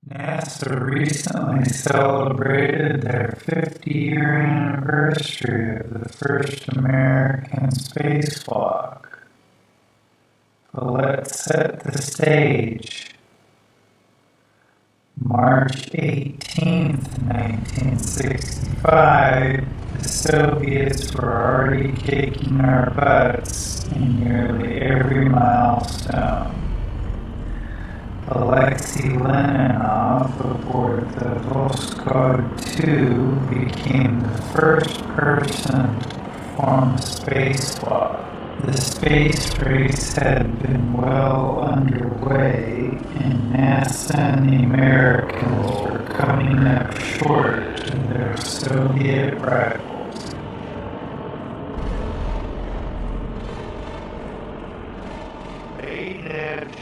NASA recently celebrated their 50-year anniversary of the first American spacewalk. But let's set the stage. March 18th, 1965, the Soviets were already kicking our butts in nearly every milestone. Alexei Leonov aboard the Voskhod 2 became the first person to perform a spacewalk. The space race had been well underway, and NASA and the Americans were coming up short of their Soviet rivals.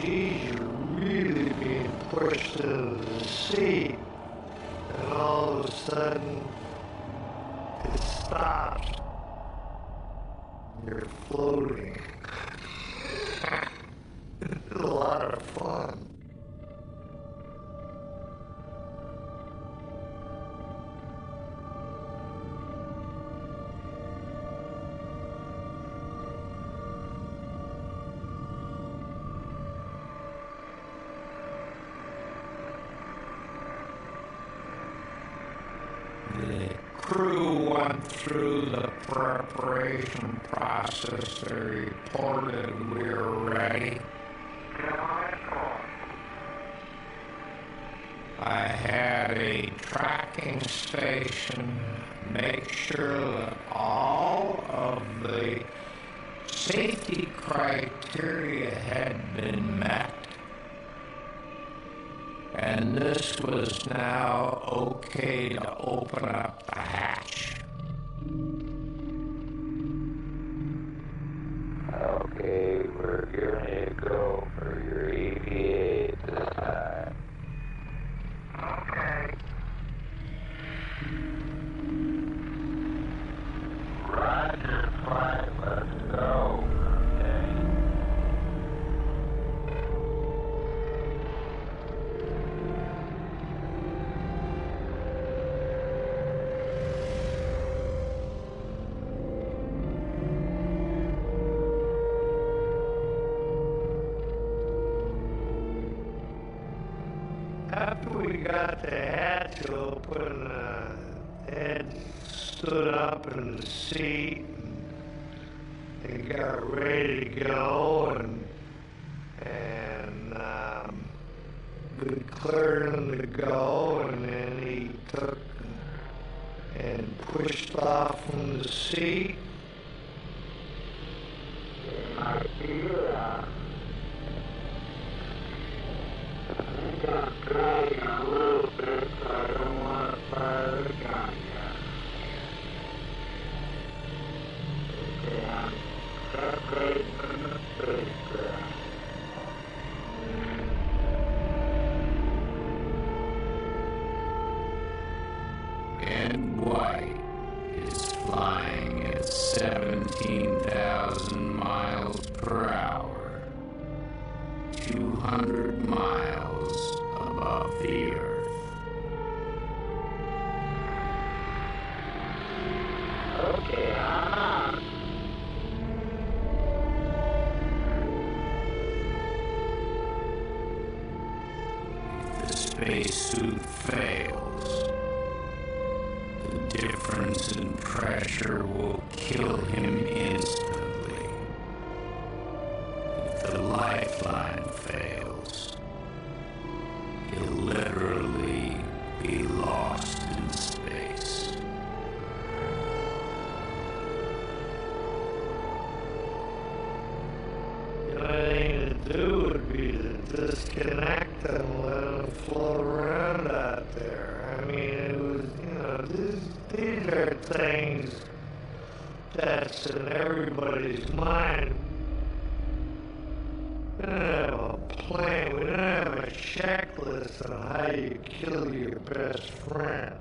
Geez, you're really being pushed into the seat, and all of a sudden, it stops. You're floating. It's a lot of fun. The crew went through the preparation process. They reported we were ready. I had a tracking station make sure that all of the safety criteria had been met. And this was now okay to open up the hatch. Okay, we're going to go for your EVA this time. Okay. Roger, flight, let's go. After we got the hatch open, Ed stood up in the seat and got ready to go, and we cleared him to go, and then he took and pushed off from the seat. I feel I'm going to drag a little bit, so I don't want to fire the gun yet. Okay, I'm separating from the spacecraft. Ed White is flying at 17,000 miles per hour, 200 miles above the Earth. Okay, I'm on. If the spacesuit fails, the difference in pressure will kill him instantly. If the lifeline fails, he'll literally be lost in space. The only thing to do would be to disconnect and let him float around out there. I mean, it was, these are things that's in everybody's mind. We don't have a plan, we don't have a checklist on how you kill your best friend.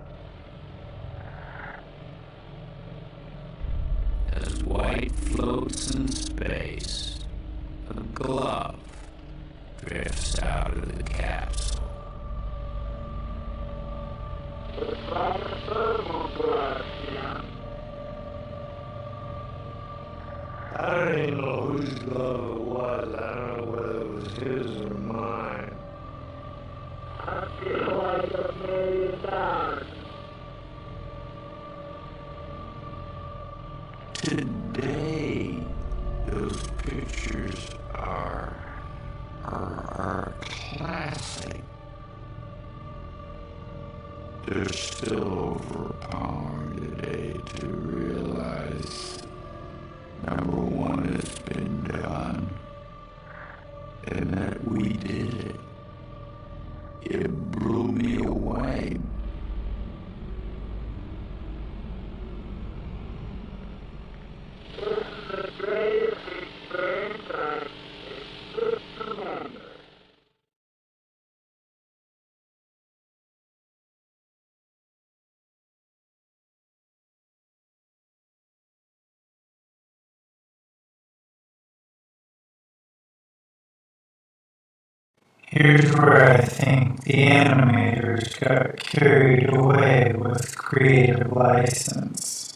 As White floats in space, a glove drifts out of the capsule. I don't even know whose glove it was. I don't know whether it was his or mine. I feel like $1,000,000. Today, those pictures are classic. They're still overpowering today to realize, number one, it's been done, and that we did it. It blew me away. Here's where I think the animators got carried away with creative license.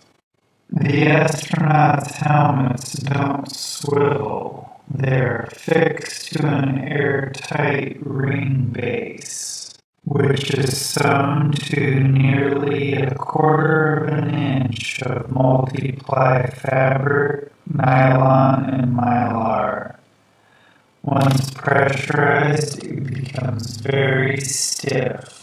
The astronauts' helmets don't swivel. They're fixed to an airtight ring base, which is sewn to nearly 1/4 of an inch of multiply fabric, nylon, and mylar. Once pressurized, it becomes very stiff.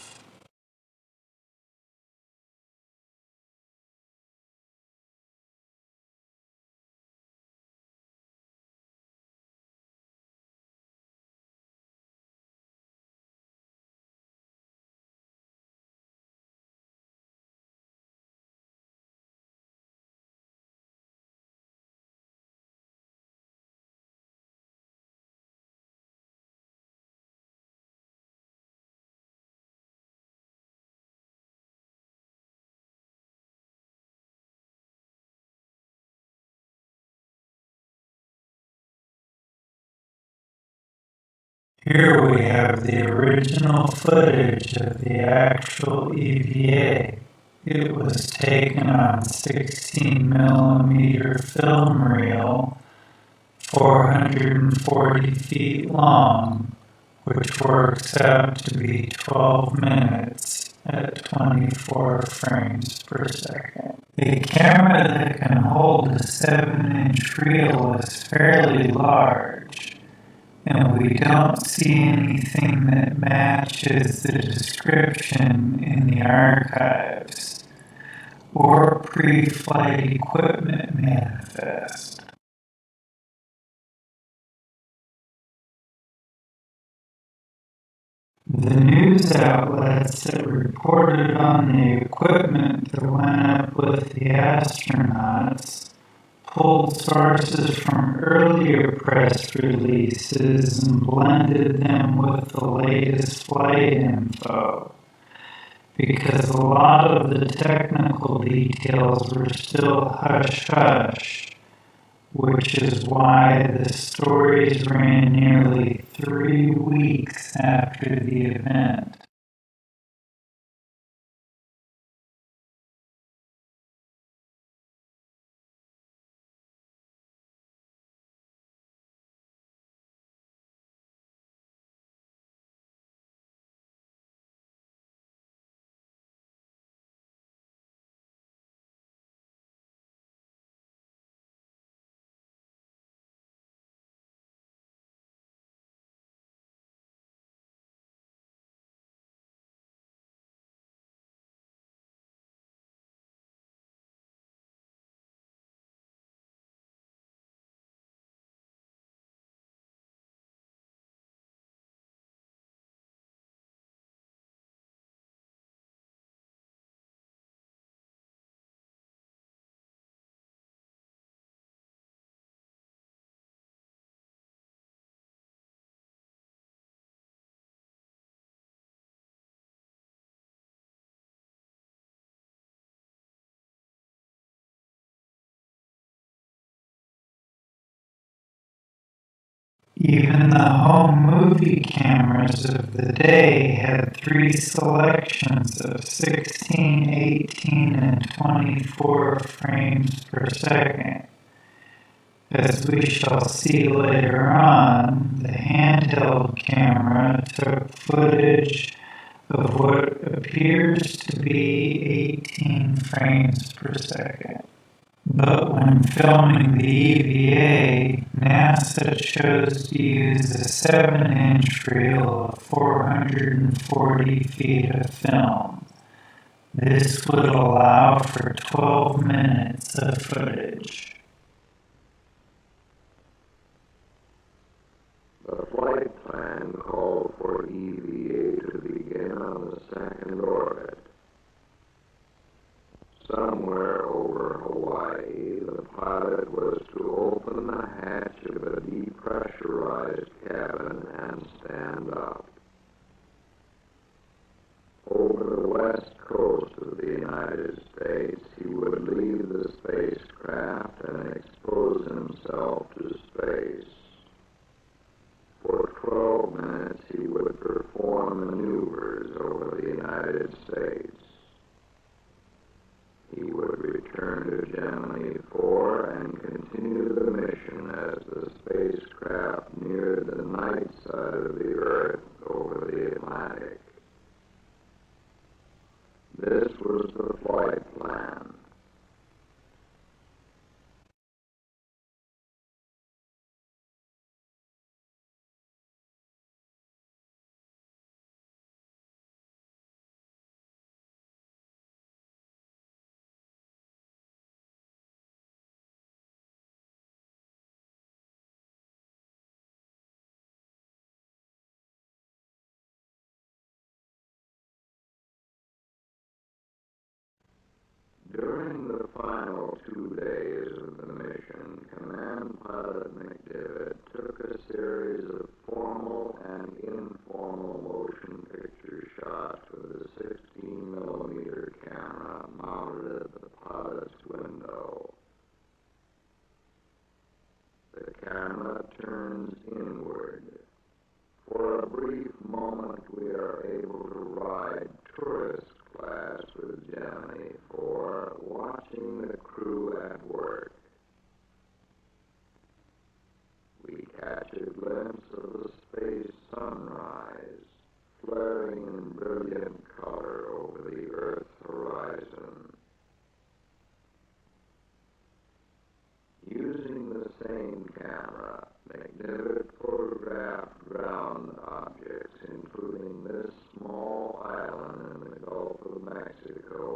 Here we have the original footage of the actual EVA. It was taken on 16mm film reel, 440 feet long, which works out to be 12 minutes at 24 frames per second. A camera that can hold a 7-inch reel is fairly large, and we don't see anything that matches the description in the archives or pre-flight equipment manifest. The news outlets that reported on the equipment that went up with the astronauts pulled sources from earlier press releases and blended them with the latest flight info, because a lot of the technical details were still hush-hush, which is why the stories ran nearly 3 weeks after the event. Even the home movie cameras of the day had three selections of 16, 18, and 24 frames per second. As we shall see later on, the handheld camera took footage of what appears to be 18 frames per second. But when filming the EVA, NASA chose to use a 7-inch reel of 440 feet of film. This would allow for 12 minutes of footage. The flight plan called for EVA to begin on the second orbit. Somewhere over Hawaii, the pilot was to open the hatch of a depressurized cabin and stand up. Over the west coast of the United States, he would leave the spacecraft and expose himself to space. For 12 minutes, he would perform maneuvers over the United States. He would return to Gemini 4 and continue the mission as the spacecraft neared the night side of the Earth over the Atlantic. This was the flight plan. During the final 2 days of the mission, Command Pilot McDivitt took a series of formal and informal motion picture shots with a 16mm camera mounted at the pilot's window. The camera turns inward. For a brief moment, we are able to ride tourist class with Gemini 4, watching the crew at work. We catch a glimpse of the space sunrise, flaring in brilliant color over the Earth's horizon. Using the same camera, McDivitt photographed ground objects, including this small island in the Gulf of Mexico